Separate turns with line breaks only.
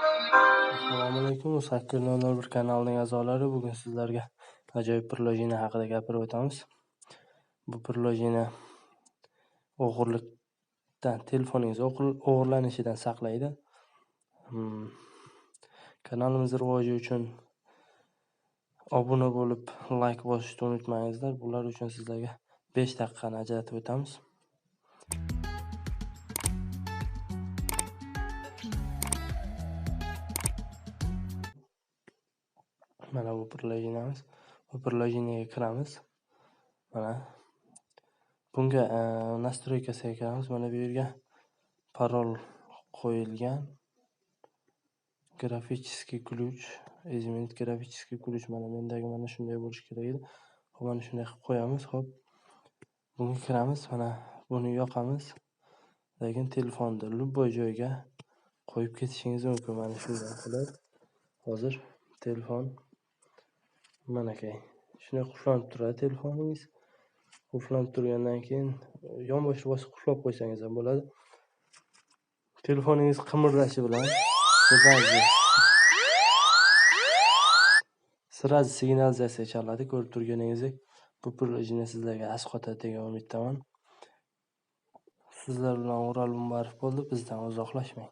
Assalomu alaykum. Musakkir 001 kanalining a'zolari, bugun sizlarga ajoyib prilojina haqida gapirib o'tamiz. Bu prilojina o'g'irlikdan, telefoningiz o'g'irlanishidan saqlaydi. Kanalimiz rivoji uchun obuna bo'lib, like bosishni unutmangizlar. Bular uchun sizlarga 5 daqiqani ajratib o'tamiz. Mana bu prilojinamiz. Bu prilojinaga kiramiz. Mana bunga nastroykasiga kiramiz. Mana bu yerga parol qo'yilgan. Graficheskiy ключ, изменить graficheskiy ключ. Mana mendagi mana shunday bo'lishi kerak edi. Hop, mana shunday qilib qo'yamiz. Hop. Bunga kiramiz. Mana buni yoqamiz. Lekin telefonni любой joyga qo'yib ketishingiz mumkin. Mana shunday qilib. Hozir telefon manakay. Shunday qulflanib turadi telefoningiz. Qulflanib turgandan keyin yonboshni bosib qulflab qo'ysangiz ham bo'ladi. Telefoningiz qimirlashi bilan sirazi signalizatsiya chaladi. Ko'rib turganingizdek, bu prilojina sizlarga asqotadi degan umiddaman. Sizlar bilan O'ral Umbarov bo'ldi. Bizdan uzoqlashmang.